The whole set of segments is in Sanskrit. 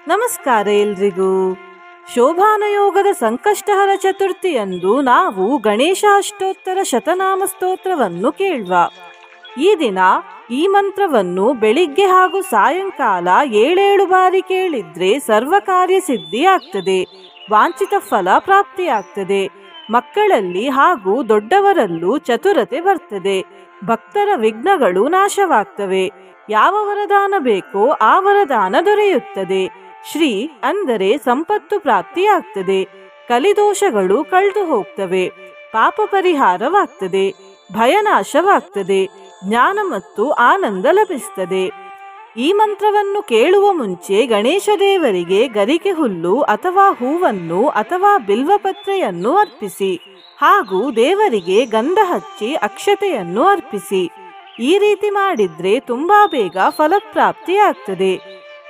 ನಮಸ್ಕಾರ ಎಲ್ರಿಗೂ. ಶೋಭಾನಯೋಗದ ಸಂಕಷ್ಟಹರ ಚತುರ್ಥಿಯಂದು ನಾವು ಗಣೇಶ ಅಷ್ಟೋತ್ತರ ಶತನಾಮ ಸ್ತೋತ್ರವನ್ನು ಕೇಳುವ. ಈ ದಿನ ಈ ಮಂತ್ರವನ್ನು ಬೆಳಿಗ್ಗೆ ಹಾಗೂ ಸಾಯಂಕಾಲ 7 ಬಾರಿ ಕೇಳಿದ್ರೆ ಸರ್ವ ಕಾರ್ಯ ಸಿದ್ಧಿಯಾಗ್ತದೆ, ವಾಂಛಿತ ಫಲ ಪ್ರಾಪ್ತಿಯಾಗ್ತದೆ. ಮಕ್ಕಳಲ್ಲಿ ಹಾಗೂ ದೊಡ್ಡವರಲ್ಲೂ ಚತುರತೆ ಬರ್ತದೆ, ಭಕ್ತರ ವಿಘ್ನಗಳು ನಾಶವಾಗ್ತವೆ. ಯಾವ ವರದಾನ ಬೇಕೋ ಆ ವರದಾನ ದೊರೆಯುತ್ತದೆ. ಶ್ರೀ ಅಂದರೆ ಸಂಪತ್ತು ಪ್ರಾಪ್ತಿಯಾಗ್ತದೆ, ಕಲಿದೋಷಗಳು ಕಳೆದು ಹೋಗ್ತವೆ, ಪಾಪ ಪರಿಹಾರವಾಗ್ತದೆ, ಭಯನಾಶವಾಗ್ತದೆ, ಜ್ಞಾನ ಮತ್ತು ಆನಂದ ಲಭಿಸ್ತದೆ. ಈ ಮಂತ್ರವನ್ನು ಕೇಳುವ ಮುಂಚೆ ಗಣೇಶ ದೇವರಿಗೆ ಗರಿಕೆ ಹುಲ್ಲು ಅಥವಾ ಹೂವನ್ನು ಅಥವಾ ಬಿಲ್ವಪತ್ರೆಯನ್ನು ಅರ್ಪಿಸಿ ಹಾಗೂ ದೇವರಿಗೆ ಗಂಧ ಹಚ್ಚಿ ಅಕ್ಷತೆಯನ್ನು ಅರ್ಪಿಸಿ. ಈ ರೀತಿ ಮಾಡಿದ್ರೆ ತುಂಬಾ ಬೇಗ ಫಲಪ್ರಾಪ್ತಿಯಾಗ್ತದೆ.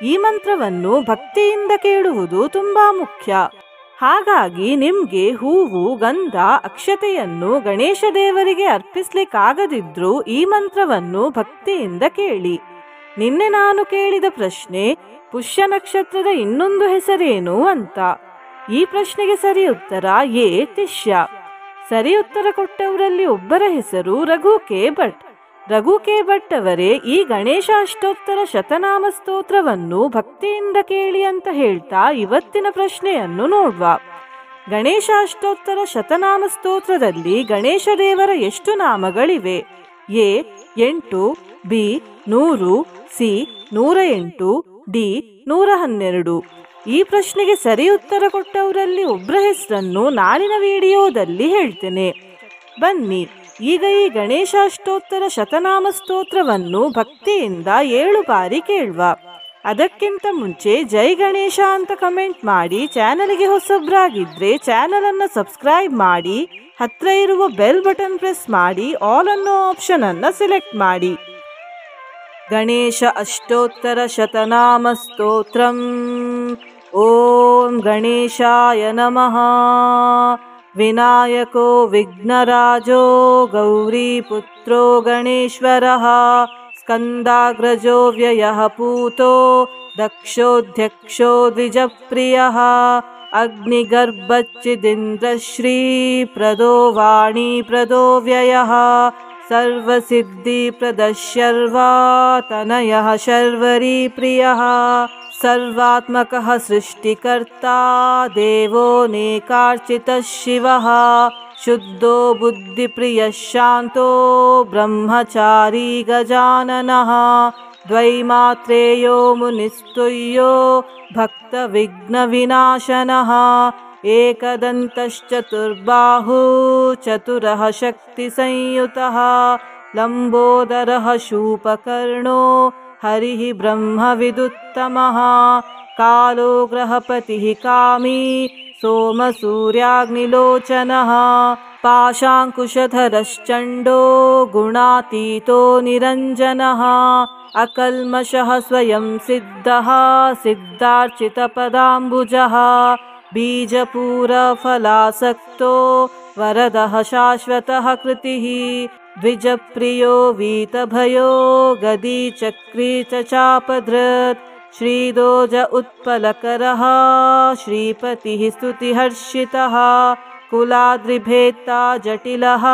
ಈ ಮಂತ್ರವನ್ನು ಭಕ್ತಿಯಿಂದ ಕೇಳುವುದು ತುಂಬಾ ಮುಖ್ಯ. ಹಾಗಾಗಿ ನಿಮ್ಗೆ ಹೂವು, ಗಂಧ, ಅಕ್ಷತೆಯನ್ನು ಗಣೇಶ ದೇವರಿಗೆ ಅರ್ಪಿಸ್ಲಿಕ್ಕಾಗದಿದ್ರೂ ಈ ಮಂತ್ರವನ್ನು ಭಕ್ತಿಯಿಂದ ಕೇಳಿ. ನಿನ್ನೆ ನಾನು ಕೇಳಿದ ಪ್ರಶ್ನೆ, ಪುಷ್ಯ ನಕ್ಷತ್ರದ ಇನ್ನೊಂದು ಹೆಸರೇನು ಅಂತ. ಈ ಪ್ರಶ್ನೆಗೆ ಸರಿ ಉತ್ತರ ಎ ತಿಷ್ಯ. ಸರಿ ಉತ್ತರ ಕೊಟ್ಟವರಲ್ಲಿ ಒಬ್ಬರ ಹೆಸರು ರಘು ಕೆ ಭಟ್. ರಘು ಕೆ ಭಟ್ ಅವರೇ ಈ ಗಣೇಶ ಅಷ್ಟೋತ್ತರ ಶತನಾಮ ಸ್ತೋತ್ರವನ್ನು ಭಕ್ತಿಯಿಂದ ಕೇಳಿ ಅಂತ ಹೇಳ್ತಾ ಇವತ್ತಿನ ಪ್ರಶ್ನೆಯನ್ನು ನೋಡುವ. ಗಣೇಶ ಅಷ್ಟೋತ್ತರ ಶತನಾಮ ಸ್ತೋತ್ರದಲ್ಲಿ ಗಣೇಶ ದೇವರ ಎಷ್ಟು ನಾಮಗಳಿವೆ? A 8, B 100, C 108, D 112. ಈ ಪ್ರಶ್ನೆಗೆ ಸರಿ ಉತ್ತರ ಕೊಟ್ಟವರಲ್ಲಿ ಒಬ್ಬರ ಹೆಸರನ್ನು ನಾಳಿನ ವಿಡಿಯೋದಲ್ಲಿ ಹೇಳ್ತೇನೆ. ಬನ್ನಿ ಈಗ ಈ ಗಣೇಶ ಅಷ್ಟೋತ್ತರ ಶತನಾಮ ಸ್ತೋತ್ರವನ್ನು ಭಕ್ತಿಯಿಂದ 7 ಬಾರಿ ಕೇಳುವ. ಅದಕ್ಕಿಂತ ಮುಂಚೆ ಜೈ ಗಣೇಶ ಅಂತ ಕಮೆಂಟ್ ಮಾಡಿ, ಚಾನಲ್ಗೆ ಹೊಸಬ್ರಾಗಿದ್ರೆ ಚಾನಲ್ ಅನ್ನು ಸಬ್ಸ್ಕ್ರೈಬ್ ಮಾಡಿ, ಹತ್ರ ಇರುವ ಬೆಲ್ ಬಟನ್ ಪ್ರೆಸ್ ಮಾಡಿ, ಆಲ್ ಅನ್ನೋ ಆಪ್ಷನ್ ಅನ್ನು ಸೆಲೆಕ್ಟ್ ಮಾಡಿ. ಗಣೇಶ ಅಷ್ಟೋತ್ತರ ಶತನಾಮ ಸ್ತೋತ್ರಂ. ಓಂ ಗಣೇಶಾಯ ನಮಃ. ವಿನಾಯಕೋ ವಿಘ್ನರಾಜೋ ಗೌರೀಪುತ್ರೋ ಗಣೇಶ್ವರಃ. ಸ್ಕಂದಾಗ್ರಜೋ ವ್ಯಯಃ ಪೂತೋ ದಕ್ಷೋಧ್ಯಕ್ಷೋ ದ್ವಿಜಪ್ರಿಯಃ. ಅಗ್ನಿಗರ್ಭಚ್ಚಿದಿಂದ್ರಶ್ರೀ ಪ್ರದೋ ವಾಣಿ ಪ್ರದೋ ವ್ಯಯಃ. ಸರ್ವಸಿದ್ಧಿಪ್ರದಶರ್ವಾ ತನಯಃ ಶರ್ವರಿ ಪ್ರಿಯಃ. ಸರ್ವಾತ್ಮಕಃ ಸೃಷ್ಟಿಕರ್ತಾ ದೇವೋ ನೇಕಾರ್ಚಿತಃ ಶಿವಃ. ಶುದ್ಧೋ ಬುದ್ಧಿಪ್ರಿಯಃ ಶಾಂತೋ ಬ್ರಹ್ಮಚಾರಿ ಗಜಾನನಃ. ದ್ವೈಮಾತ್ರೇಯೋ ಮುನಿಸ್ತುಲ್ಯೋ ಭಕ್ತವಿಘ್ನವಿನಾಶನಃ. ಏಕದಂತಶ್ಚತುರ್ಬಾಹು ಚತುರಃ ಶಕ್ತಿಸಂಯುತಃ. ಲಂಬೋದರಃ ಶೂಪಕರ್ಣೋ ಹರಿಃ ಬ್ರಹ್ಮವಿದುತ್ತಮಃ. ಕಾಲೋ ಗ್ರಹಪತಿಃ ಕಾಮೀ ಸೋಮಸೂರ್ಯಾಗ್ನಿಲೋಚನಃ. ಪಾಶಾಂಕುಶಧರಶ್ಚಂಡೋ ಗುಣಾತೀತೋ ನಿರಂಜನಃ. ಅಕಲ್ಮಷಃ ಸ್ವಯಂ ಸಿದ್ಧಃ ಸಿದ್ಧಾರ್ಚಿತಪದಾಂಬುಜಃ. ಬೀಜಪೂರಫಲಾಸಕ್ತೋ ವರದಃ ಶಾಶ್ವತಃ ಕೃತಿಃ. ದ್ವಿಜಪ್ರಿಯೋ ವೀತಭಯೋ ಗದಿ ಚಕ್ರೀ ಚ ಚಾಪಧೃತ್. ಶ್ರೀದೋಜ ಉತ್ಪಲಕರಃ ಶ್ರೀಪತಿಃ ಸ್ತುತಿಹರ್ಷಿತಃ. ಕುಲಾದ್ರಿಭೇತ್ತಾ ಜಟಿಲಃ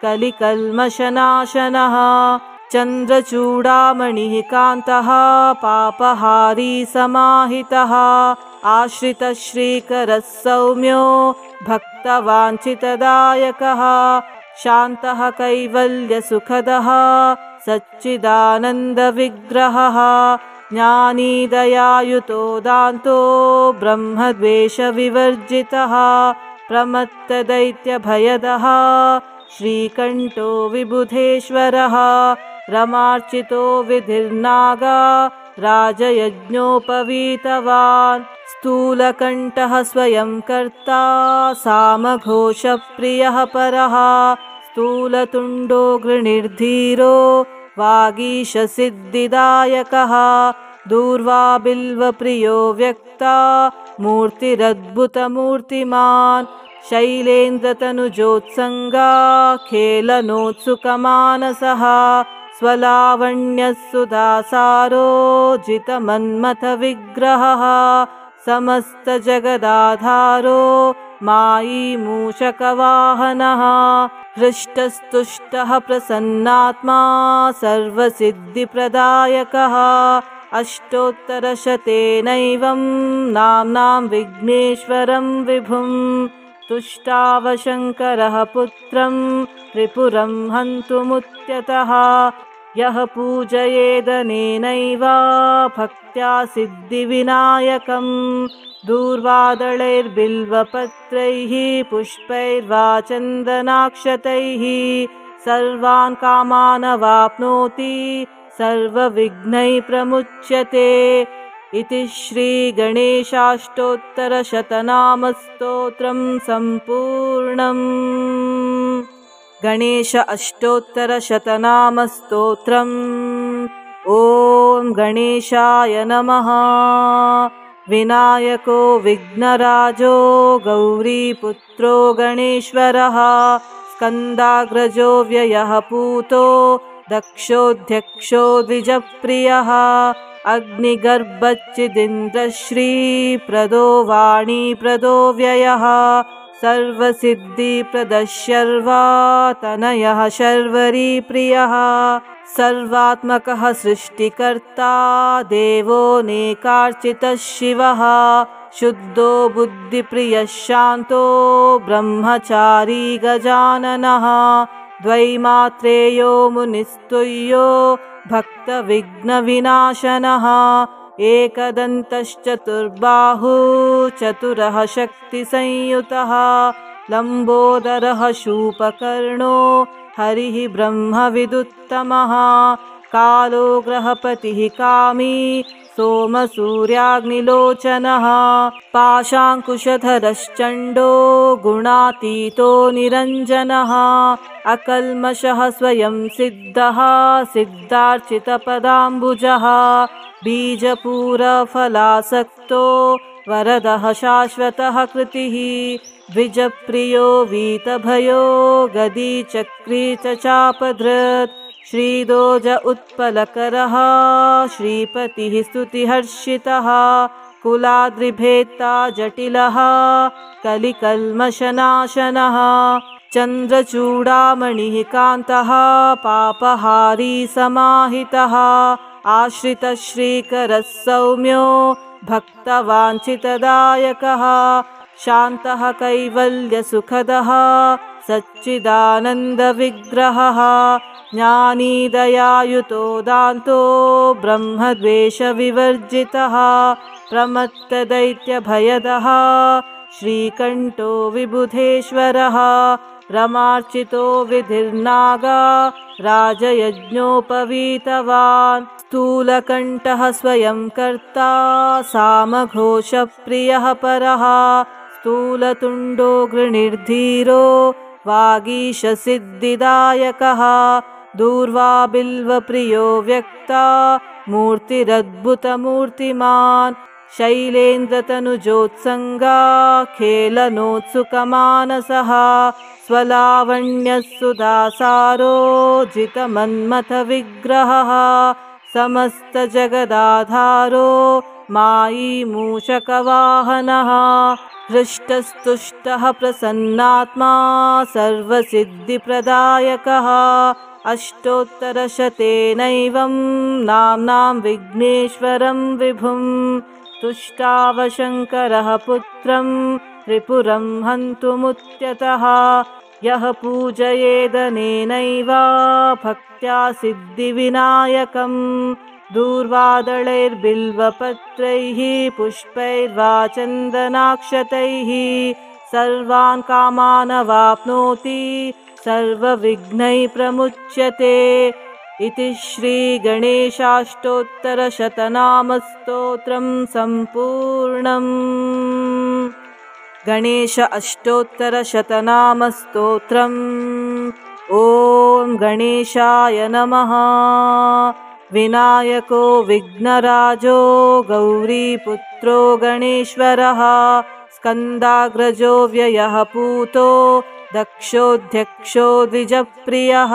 ಕಲಿಕಲ್ಮಷನಾಶನಃ. ಚಂದ್ರಚೂಡಾಮಣಿಃ ಕಾಂತಃ ಪಾಪಹಾರಿ ಸಮಾಹಿತಃ. ಆಶ್ರಿತಶ್ರೀಕರಃ ಸೌಮ್ಯೋ ಭಕ್ತವಾಂಛಿತದಾಯಕಃ. ಶಾಂತಃ ಕೈವಲ್ಯಸುಖದಃ ಸಚ್ಚಿದಾನಂದವಿಗ್ರಹಃ. ಜ್ಞಾನಿ ದಯಾಯುತೋ ದಾಂತೋ ಬ್ರಹ್ಮದ್ವೇಷವಿವರ್ಜಿತಃ. ಪ್ರಮತ್ತದೈತ್ಯಭಯದಃ ಶ್ರೀಕಂಠೋ ವಿಬುಧೇಶ್ವರಃ. ರಮಾರ್ಚಿತೋ ವಿಧಿರ್ನಾಗ ರಾಜಯಜ್ಞೋಪವೀತವಾನ್. ಸ್ಥೂಲಕಂಠಃ ಸ್ವಯಂ ಕರ್ತಾ ಸಾಮಘೋಷಪ್ರಿಯಃ ಪರಃ. ಸ್ಥೂಲತುಂಡೋ ಗೃಣಿರ್ಧೀರೋ ವಾಗೀಶಸಿದ್ಧಿದಾಯಕಃ. ದೂರ್ವಾ ಬಿಲ್ವಪ್ರಿಯೋ ವ್ಯಕ್ತಾ ಮೂರ್ತಿರದ್ಭುತಮೂರ್ತಿಮಾನ್. ಶೈಲೇಂದ್ರತನುಜೋತ್ಸಂಗಾ ಖೇಲನೋತ್ಸುಕಮಾನಸಃ. स्वलावण्यसुधासारोजितमन्मथविग्रहः समस्तजगदाधारो मायी मूषकवाहनः हृष्टस्तुष्टः प्रसन्नात्मा सर्वसिद्धिप्रदायकः अष्टोत्तरशतेनैवं नाम्नां विघ्नेश्वरं विभुं तुष्टावशङ्करः पुत्रं त्रिपुरं हन्तुमुद्यतः यः पूजयेदनेनैव भक्त्या सिद्धिविनायकं दूर्वादलैर्बिल्वपत्रैः पुष्पैर्वा चन्दनाक्षतैः सर्वान् कामानवाप्नोति सर्वविघ्नैः प्रमुच्यते इति श्रीगणेशाष्टोत्तरशतनामस्तोत्रं सम्पूर्णम्। गणेश अष्टोत्तरशतनामस्तोत्रम्। ॐ गणेशाय नमः। विनायको विघ्नराजो गौरीपुत्रो गणेश्वरः स्कन्दाग्रजो व्ययः पूतो दक्षोऽध्यक्षो द्विजप्रियः अग्निगर्भच्चिदिन्द्रश्रीप्रदो वाणीप्रदो व्ययः सर्वसिद्धिप्रदः शर्वातनयः शर्वरीप्रियः सर्वात्मकः सृष्टिकर्ता देवोऽनेकार्चितः शिवः शुद्धो बुद्धिप्रियः शान्तो ब्रह्मचारी गजाननः द्वैमात्रेयो मुनिस्तुल्यो भक्तविघ्नविनाशनः एकदन्तश्चतुर्बाहु चतुरः शक्तिसंयुतः लम्बोदरः शूपकर्णो हरिः ब्रह्मविदुत्तमः कालो ग्रहपतिः कामी सोमसूर्याग्निलोचनः पाशाङ्कुशधरश्चण्डो गुणातीतो निरञ्जनः अकल्मषः स्वयं सिद्धः सिद्धार्चितपदाम्बुजः बीजपूरफलासक्तो वरदः शाश्वतः कृतिः द्विजप्रियो वीतभयो गदी चक्री च चापधृत् श्रीदोज उत्पलकरः श्रीपतिः स्तुतिहर्षितः कुलाद्रिभेत्ता जटिलः कलिकल्मषनाशनः चन्द्रचूडामणिः कान्तः पापहारी समाहितः आश्रितश्रीकरः सौम्यो भक्तवाञ्छितदायकः शान्तः कैवल्यसुखदः सच्चिदानन्दविग्रहः ज्ञानी दयायुतो दान्तो ब्रह्मद्वेषविवर्जितः प्रमत्तदैत्यभयदः श्रीकण्ठो विबुधेश्वरः रमार्चितो विधिर्नागा राजयज्ञोपवीतवान् स्थूलकण्ठः स्वयं कर्ता सामघोषप्रियः परः स्थूलतुण्डो गृणीर्धीरो वागीशसिद्धिदायकः दूर्वा बिल्वप्रियो व्यक्ता मूर्तिरद्भुतमूर्तिमान् शैलेन्द्रतनुजोत्सङ्गा खेलनोत्सुकमानसः स्वलावण्यसुधासारोजितमन्मथविग्रहः समस्तजगदाधारो मायी मूषकवाहनः हृष्टस्तुष्टः प्रसन्नात्मा सर्वसिद्धिप्रदायकः अष्टोत्तरशतेनैवं नाम्नां विघ्नेश्वरं विभुं तुष्टावशङ्करः पुत्रं त्रिपुरं हन्तुमुद्यतः यः पूजयेदनेनैव भक्त्या सिद्धिविनायकं दूर्वादलैर्बिल्वपत्रैः पुष्पैर्वा चन्दनाक्षतैः सर्वान् कामानवाप्नोति सर्वविघ्नैः प्रमुच्यते इति श्रीगणेशाष्टोत्तरशतनामस्तोत्रं सम्पूर्णम्। गणेश अष्टोत्तरशतनामस्तोत्रम्। ॐ गणेशाय नमः। विनायको विघ्नराजो गौरीपुत्रो गणेश्वरः स्कन्दाग्रजो व्ययः पूतो दक्षोऽध्यक्षो द्विजप्रियः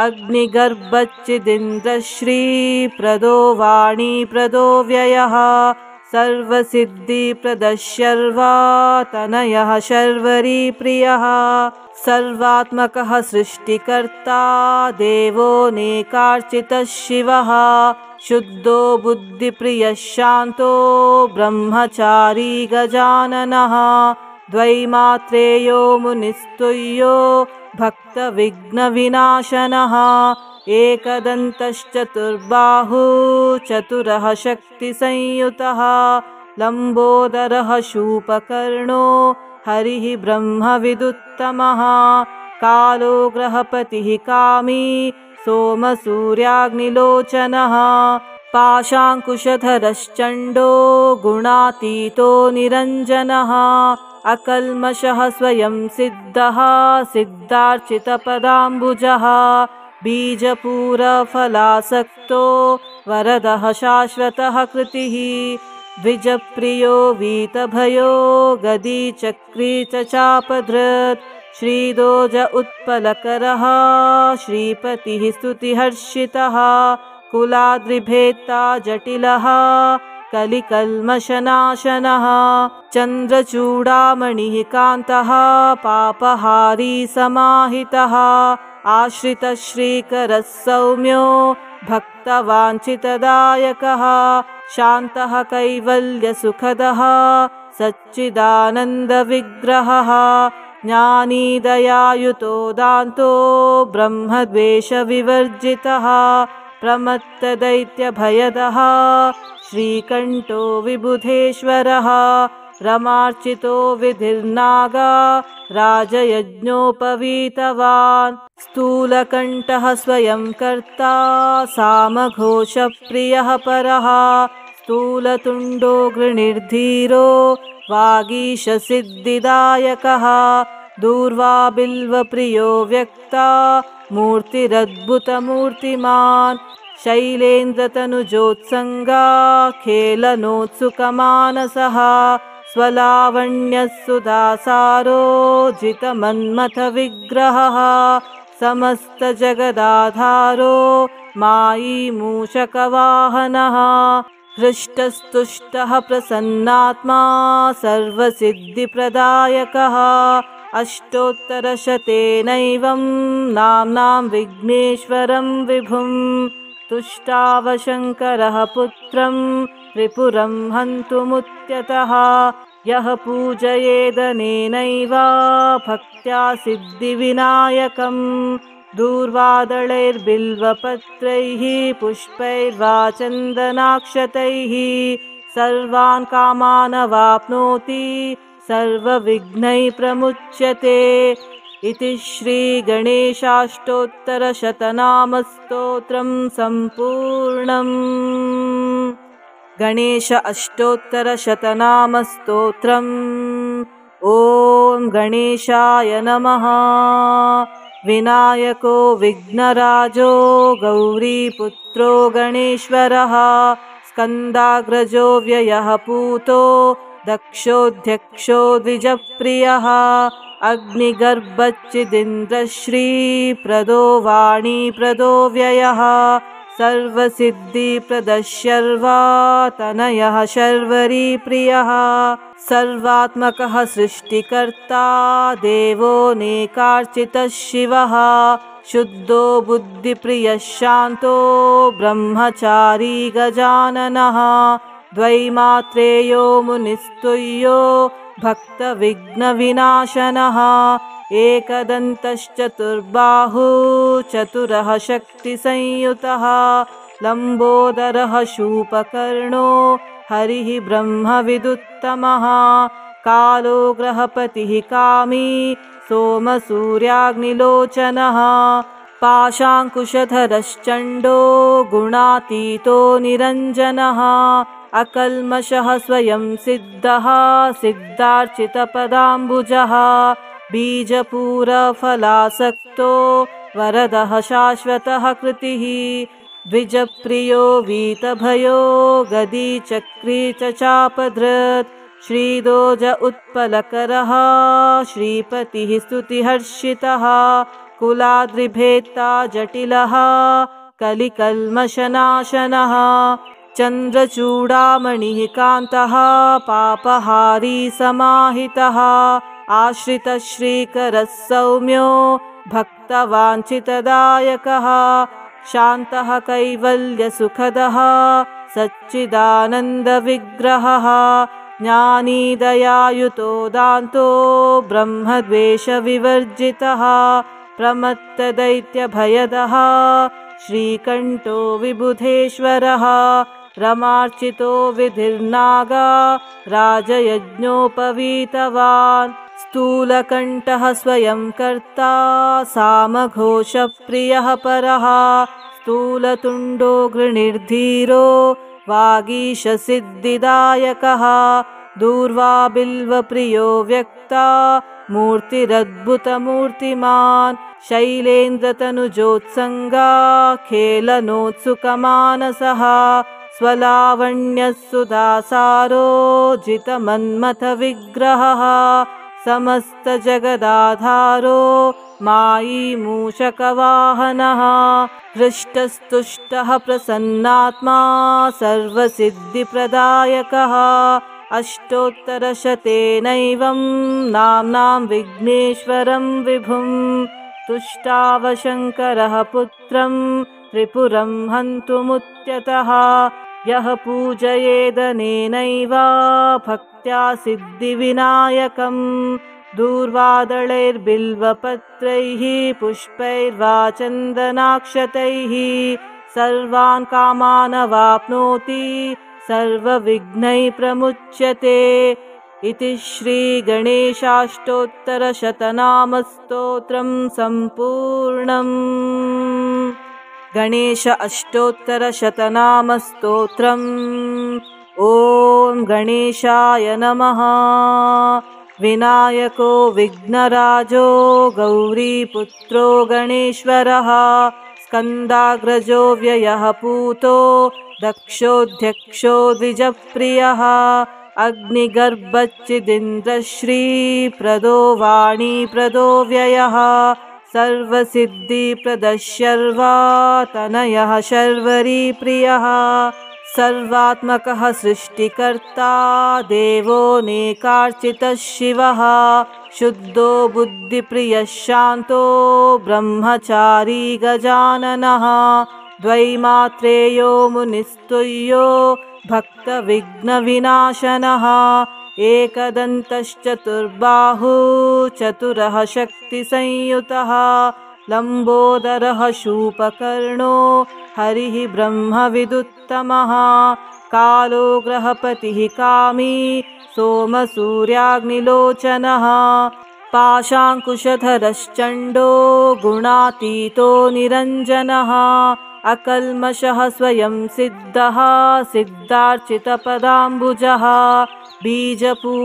अग्निगर्भच्चिदिन्द्रश्रीप्रदो वाणीप्रदो व्ययः सर्वसिद्धिप्रदः शर्वातनयः शर्वरीप्रियः सर्वात्मकः सृष्टिकर्ता देवोऽनेकार्चितः शिवः शुद्धो बुद्धिप्रियः शान्तो ब्रह्मचारी गजाननः द्वैमात्रेयो मुनिस्तुल्यो भक्तविघ्नविनाशनः एकदन्तश्चतुर्बाहु चतुरः शक्तिसंयुतः लम्बोदरः शूपकर्णो हरिः ब्रह्मविदुत्तमः कालो ग्रहपतिः कामी सोमसूर्याग्निलोचनः पाशाङ्कुशधरश्चण्डो गुणातीतो निरञ्जनः अकल्मषः स्वयं सिद्धः सिद्धार्चितपदाम्बुजः बीजपूरफलासक्तो वरदः शाश्वतः कृतिः द्विजप्रियो वीतभयो गदी चक्री च चापधृत् श्रीदोज उत्पलकरः श्रीपतिः स्तुतिहर्षितः कुलाद्रिभेत्ता जटिलः कलिकल्मषनाशनः चन्द्रचूडामणिः कान्तः पापहारी समाहितः आश्रितः श्रीकरः सौम्यो भक्तवाञ्छितदायकः शान्तः कैवल्यसुखदः सच्चिदानन्दविग्रहः ज्ञानी दयायुतो दान्तो ब्रह्मद्वेषविवर्जितः प्रमत्तदैत्यभयदः श्रीकण्ठो विबुधेश्वरः रमार्चितो विधिर्नागा राजयज्ञोपवीतवान् स्थूलकण्ठः स्वयं कर्ता सामघोषप्रियः परः स्थूलतुण्डो गृणीर्धीरो वागीशसिद्धिदायकः दूर्वाबिल्वप्रियो व्यक्ता मूर्तिरद्भुतमूर्तिमान् शैलेन्द्रतनुजोत्सङ्गा खेलनोत्सुकमानसः स्वलावण्यः सुधासारो जितमन्मथविग्रहः समस्तजगदाधारो मायी मूषकवाहनः हृष्टस्तुष्टः प्रसन्नात्मा सर्वसिद्धिप्रदायकः अष्टोत्तरशतेनैवं नाम्नां विघ्नेश्वरं विभुं तुष्टावशङ्करः पुत्रं त्रिपुरं हन्तुमुद्यतः यः पूजयेदनेनैव भक्त्या सिद्धिविनायकं दूर्वादलैर्बिल्वपत्रैः पुष्पैर्वा चन्दनाक्षतैः सर्वान् कामानवाप्नोति सर्वविघ्नैः प्रमुच्यते इति श्रीगणेशाष्टोत्तरशतनामस्तोत्रं सम्पूर्णम्। गणेश अष्टोत्तरशतनामस्तोत्रम्। ॐ गणेशाय नमः। विनायको विघ्नराजो गौरीपुत्रो गणेश्वरः स्कन्दाग्रजो व्ययः पूतो दक्षोऽध्यक्षो द्विजप्रियः अग्निगर्भच्चिदिन्द्रश्रीप्रदो वाणीप्रदो व्ययः सर्वसिद्धिप्रदः शर्वातनयः शर्वरीप्रियः सर्वात्मकः सृष्टिकर्ता देवोऽनेकार्चितः शिवः शुद्धो बुद्धिप्रियः शान्तो ब्रह्मचारी गजाननः द्वैमात्रेयो मुनिस्तुल्यो भक्तविघ्नविनाशनः एकदन्तश्चतुर्बाहु चतुरः शक्तिसंयुतः लम्बोदरः शूपकर्णो हरिः ब्रह्मविदुत्तमः कालो ग्रहपतिः कामी सोमसूर्याग्निलोचनः पाशाङ्कुशधरश्चण्डो गुणातीतो निरञ्जनः अकल्मषः स्वयं सिद्धः सिद्धार्चितपदाम्बुजः बीजपूरफलासक्तो वरदः शाश्वतः कृतिः द्विजप्रियो वीतभयो गदी चक्री च चापधृत् श्रीदोज उत्पलकरः श्रीपतिः स्तुतिहर्षितः कुलाद्रिभेत्ता जटिलः कलिकल्मषनाशनः चन्द्रचूडामणिः कान्तः पापहारी समाहितः आश्रितश्रीकरः सौम्यो भक्तवाञ्छितदायकः शान्तः कैवल्यसुखदः सच्चिदानन्दविग्रहः ज्ञानी दयायुतो दान्तो ब्रह्मद्वेषविवर्जितः प्रमत्तदैत्यभयदः श्रीकण्ठो विबुधेश्वरः रमार्चितो विधिर्नागा राजयज्ञोपवीतवान् स्थूलकण्ठः स्वयं कर्ता सामघोषप्रियः परः स्थूलतुण्डो गृणीर्धीरो वागीशसिद्धिदायकः दूर्वा बिल्वप्रियो व्यक्ता मूर्तिरद्भुतमूर्तिमान् शैलेन्द्रतनुजोत्सङ्गा खेलनोत्सुकमानसः स्वलावण्यः सुधासारो जितमन्मथविग्रहः समस्तजगदाधारो मायी मूषकवाहनः हृष्टस्तुष्टः प्रसन्नात्मा सर्वसिद्धिप्रदायकः अष्टोत्तरशतेनैवं नाम्नां विघ्नेश्वरं विभुं तुष्टावशङ्करः पुत्रं त्रिपुरं हन्तुमुद्यतः यः पूजयेदनेनैव भक्त्या सिद्धिविनायकं दूर्वादलैर्बिल्वपत्रैः पुष्पैर्वा चन्दनाक्षतैः सर्वान् कामानवाप्नोति सर्वविघ्नैः प्रमुच्यते इति श्रीगणेशाष्टोत्तरशतनामस्तोत्रं सम्पूर्णम्। गणेश अष्टोत्तरशतनामस्तोत्रम्। ॐ गणेशाय नमः। विनायको विघ्नराजो गौरीपुत्रो गणेश्वरः स्कन्दाग्रजो व्ययः पूतो दक्षोऽध्यक्षो द्विजप्रियः अग्निगर्भच्चिदिन्द्रश्रीप्रदो वाणीप्रदो व्ययः सर्वसिद्धिप्रदः शर्वा तनयः शर्वरीप्रियः सर्वात्मकः सृष्टिकर्ता देवोऽनेकार्चितः शिवः शुद्धो बुद्धिप्रियः शान्तो ब्रह्मचारी गजाननः द्वैमात्रेयो मुनिस्तुल्यो भक्तविघ्नविनाशनः एकदन्तश्चतुर्बाहु चतुरः शक्तिसंयुतः लम्बोदरः शूपकर्णो हरिः ब्रह्मविदुत्तमः कालो ग्रहपतिः कामी सोमसूर्याग्निलोचनः पाशाङ्कुशधरश्चण्डो गुणातीतो निरञ्जनः अकल्मषः स्वयं सिद्धः सिद्धार्चितपदाम्बुजः बीजपूरफलासक्तो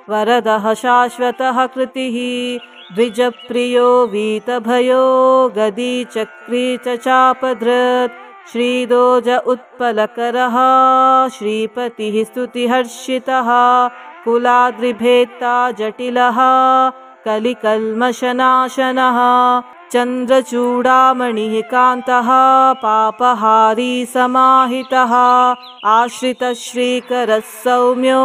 वरदः शाश्वतः कृतिः द्विजप्रियो वीतभयो गदीचक्री च चापधृत् श्रीदोज उत्पलकरः श्रीपतिः स्तुतिहर्षितः कुलाद्रिभेत्ता जटिलः कलिकल्मषनाशनः चन्द्रचूडामणिः कान्तः पापहारी समाहितः आश्रितश्रीकरः सौम्यो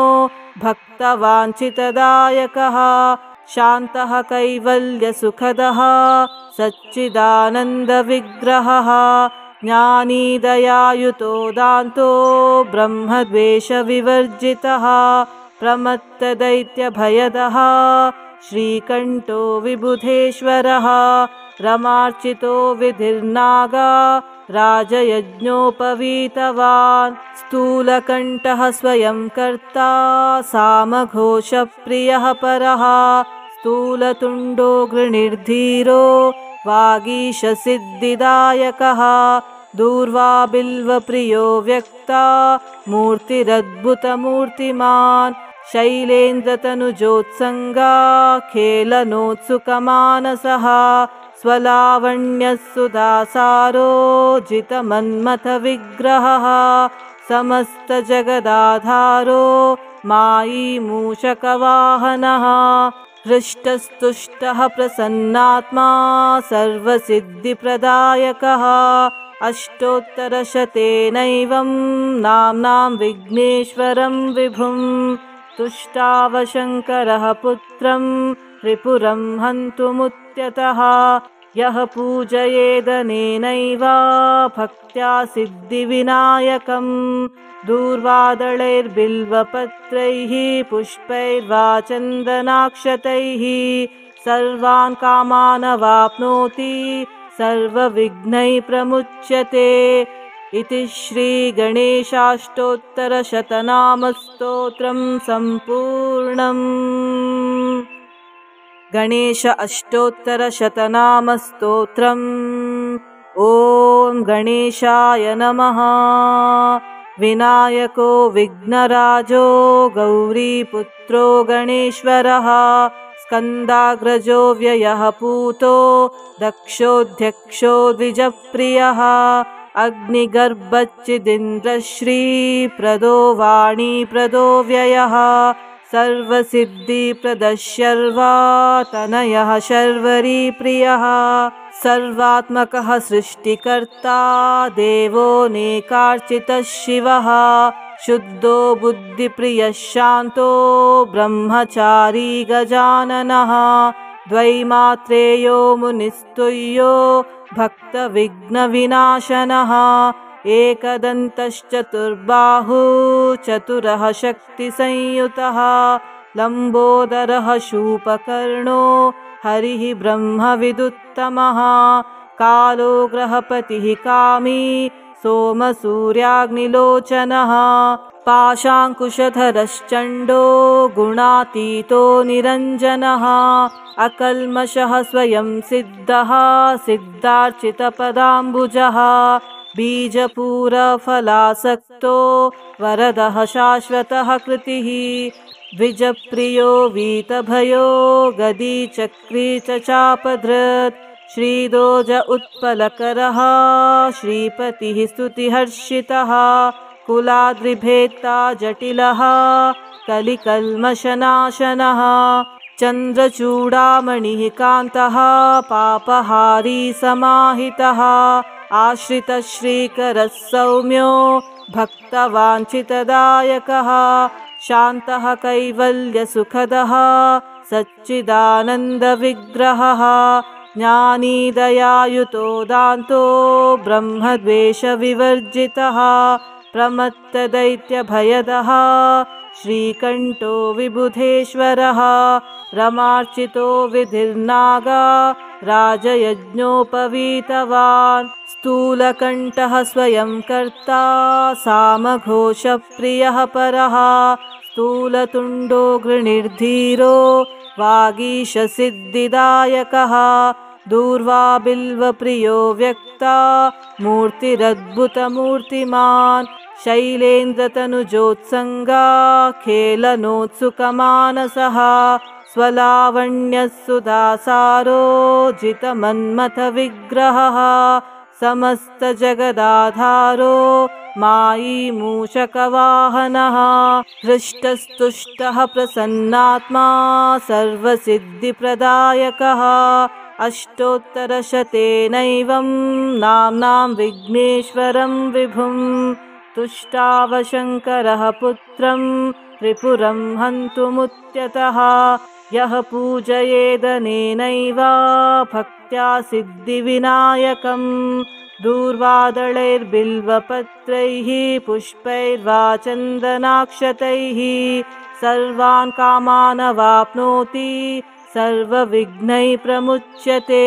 भक्तवाञ्छितदायकः शान्तः कैवल्यसुखदः सच्चिदानन्दविग्रहः ज्ञानी दयायुतो दान्तो ब्रह्मद्वेषविवर्जितः प्रमत्तदैत्यभयदः श्रीकण्ठो विबुधेश्वरः रमार्चितो विधिर्नागा राजयज्ञोपवीतवान् स्थूलकण्ठः स्वयं कर्ता सामघोषप्रियः परः स्थूलतुण्डो गृणीर्धीरो वागीशसिद्धिदायकः दूर्वा बिल्वप्रियो व्यक्ता मूर्तिरद्भुतमूर्तिमान् शैलेन्द्रतनुजोत्सङ्गा खेलनोत्सुकमानसः स्वलावण्यः सुधासारो जितमन्मथविग्रहः समस्तजगदाधारो मायी मूषकवाहनः हृष्टस्तुष्टः प्रसन्नात्मा सर्वसिद्धिप्रदायकः अष्टोत्तरशतेनैवं नाम्नां विघ्नेश्वरं विभुं तुष्टावशङ्करः पुत्रं त्रिपुरं हन्तुमुद्यतः यः पूजयेदनेनैव भक्त्या सिद्धिविनायकम् दूर्वादलैर्बिल्वपत्रैः पुष्पैर्वा चन्दनाक्षतैः सर्वान् कामानवाप्नोति सर्वविघ्नैः प्रमुच्यते इति श्रीगणेशाष्टोत्तरशतनामस्तोत्रं सम्पूर्णम्। गणेश अष्टोत्तरशतनामस्तोत्रम्। ॐ गणेशाय नमः। विनायको विघ्नराजो गौरीपुत्रो गणेश्वरः स्कन्दाग्रजो व्ययः पूतो दक्षोऽध्यक्षो द्विजप्रियः अग्निगर्भच्चिदिन्द्रश्रीप्रदो वाणीप्रदो व्ययः सर्वसिद्धिप्रदः शर्वा तनयः शर्वरीप्रियः सर्वात्मकः सृष्टिकर्ता देवोऽनेकार्चितः शिवः शुद्धो बुद्धिप्रियः शान्तो ब्रह्मचारी गजाननः द्वैमात्रेयो मुनिस्तुल्यो भक्तविघ्नविनाशनः एकदन्तश्चतुर्बाहु चतुरः शक्तिसंयुतः लम्बोदरः शूपकर्णो हरिः ब्रह्मविदुत्तमः कालो ग्रहपतिः कामी सोमसूर्याग्निलोचनः पाशाङ्कुशधरश्चण्डो गुणातीतो निरञ्जनः अकल्मषः स्वयं सिद्धः सिद्धार्चितपदाम्बुजः बीजपूरफलासक्तो वरदः शाश्वतः कृतिः द्विजप्रियो वीतभयो गदी चक्री च चापधृत् श्रीदोज उत्पलकरः श्रीपतिः स्तुतिहर्षितः कुलाद्रिभेत्ता जटिलः कलिकल्मषनाशनः चन्द्रचूडामणिः कान्तः पापहारी समाहितः आश्रितः श्रीकरः सौम्यो भक्तवाञ्छितदायकः शान्तः कैवल्यसुखदः सच्चिदानन्दविग्रहः ज्ञानी दयायुतो दान्तो ब्रह्मद्वेषविवर्जितः प्रमत्तदैत्यभयदः श्रीकण्ठो विबुधेश्वरः रमार्चितो विधिर्नागा राजयज्ञोपवीतवान् स्थूलकण्ठः स्वयं कर्ता सामघोषप्रियः परः स्थूलतुण्डो गृणीर्धीरो वागीशसिद्धिदायकः दूर्वाबिल्वप्रियो व्यक्ता मूर्तिरद्भुतमूर्तिमान् शैलेन्द्रतनुजोत्सङ्गा खेलनोत्सुकमानसः स्वलावण्यसुधासारो जितमन्मथविग्रहः समस्तजगदाधारो मायी मूषकवाहनः हृष्टस्तुष्टः प्रसन्नात्मा सर्वसिद्धिप्रदायकः अष्टोत्तरशतेनैवं नाम्नां विघ्नेश्वरं विभुं तुष्टावशङ्करः पुत्रं त्रिपुरं हन्तुमुद्यतः यः पूजयेदनेनैव भक्त्या सिद्धिविनायकम् दूर्वादलैर्बिल्वपत्रैः पुष्पैर्वा चन्दनाक्षतैः सर्वान् कामानवाप्नोति सर्वविघ्नैः प्रमुच्यते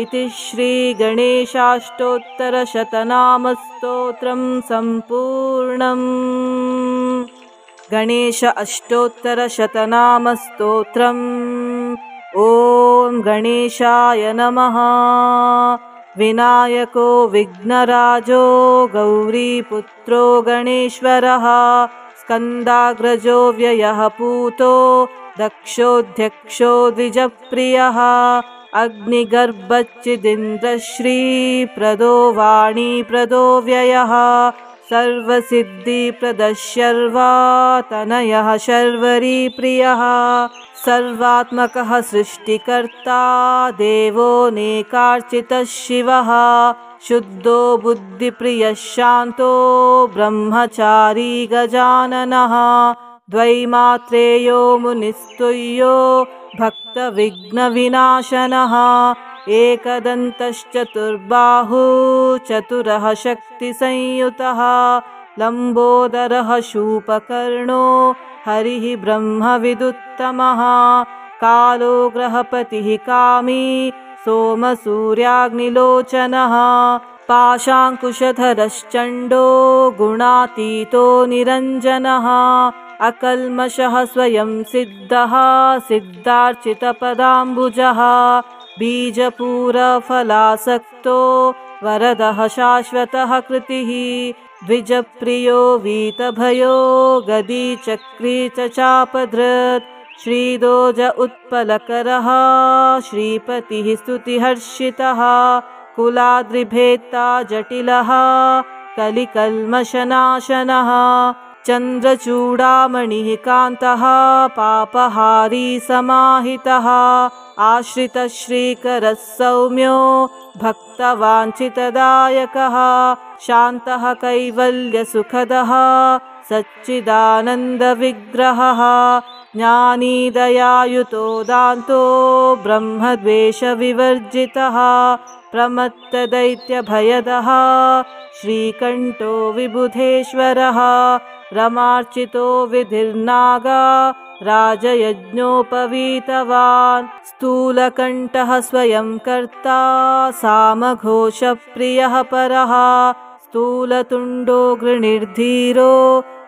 इति श्रीगणेशाष्टोत्तरशतनामस्तोत्रं सम्पूर्णम्। गणेश अष्टोत्तरशतनामस्तोत्रम्। ॐ गणेशाय नमः। विनायको विघ्नराजो गौरीपुत्रो गणेश्वरः स्कन्दाग्रजो व्ययः पूतो दक्षोऽध्यक्षो द्विजप्रियः अग्निगर्भच्चिदिन्द्रश्रीप्रदो वाणीप्रदो व्ययः सर्वसिद्धिप्रदः शर्वा तनयः शर्वरीप्रियः सर्वात्मकः सृष्टिकर्ता देवो नेकार्चितः शिवः शुद्धो बुद्धिप्रियः शान्तो ब्रह्मचारी गजाननः द्वैमात्रेयो मुनिस्तुल्यो भक्तविघ्नविनाशनः एकदन्तश्चतुर्बाहु चतुरः शक्तिसंयुतः लम्बोदरः शूपकर्णो हरिः ब्रह्मविदुत्तमः कालो ग्रहपतिः कामी सोमसूर्याग्निलोचनः पाशाङ्कुशधरश्चण्डो गुणातीतो निरञ्जनः अकल्मषः स्वयं सिद्धः सिद्धार्चितपदाम्बुजः बीजपूरफलासक्तो वरदः शाश्वतः कृतिः द्विजप्रियो वीतभयो गदीचक्री च चापधृत् श्रीदोज उत्पलकरः श्रीपतिः स्तुतिहर्षितः कुलाद्रिभेत्ता जटिलः कलिकल्मषनाशनः चन्द्रचूडामणिः कान्तः पापहारी समाहितः आश्रितः श्रीकरः सौम्यो भक्तवाञ्छितदायकः शान्तः कैवल्यसुखदः सच्चिदानन्दविग्रहः ज्ञानी दयायुतो दान्तो ब्रह्मद्वेषविवर्जितः प्रमत्तदैत्यभयदः श्रीकण्ठो विबुधेश्वरः रमार्चितो विधिर्नागा राजयज्ञोपवीतवान् स्थूलकण्ठः स्वयं कर्ता सामघोषप्रियः परः स्थूलतुण्डो गृणीर्धीरो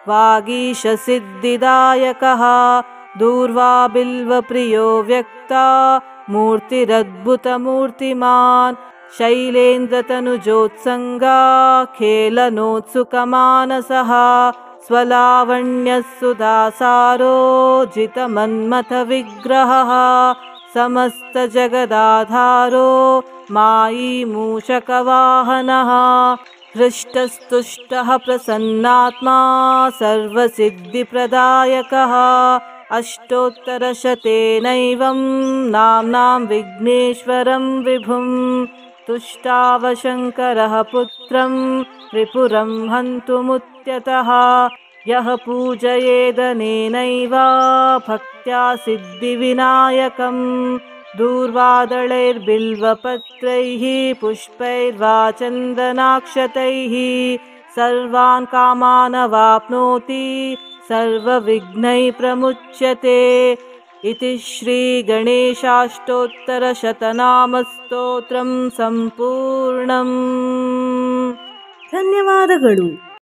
वागीशसिद्धिदायकः दूर्वा बिल्वप्रियो व्यक्ता मूर्तिरद्भुतमूर्तिमान् शैलेन्द्रतनुजोत्सङ्गा खेलनोत्सुकमानसः स्वलावण्यः सुदासारो जितमन्मथविग्रहः समस्तजगदाधारो मायी मूषकवाहनः हृष्टस्तुष्टः प्रसन्नात्मा सर्वसिद्धिप्रदायकः अष्टोत्तरशतेनैवं नाम्नां विघ्नेश्वरं विभुं तुष्टावशङ्करः पुत्रं त्रिपुरं हन्तुमुद्यतः यः पूजयेदनेनैव भक्त्या सिद्धिविनायकम् दूर्वादलैर्बिल्वपत्रैः पुष्पैर्वा चन्दनाक्षतैः सर्वान् कामानवाप्नोति सर्वविघ्नैः प्रमुच्यते इति श्रीगणेशाष्टोत्तरशतनामस्तोत्रं सम्पूर्णम्। ಧನ್ಯವಾದಗಳು।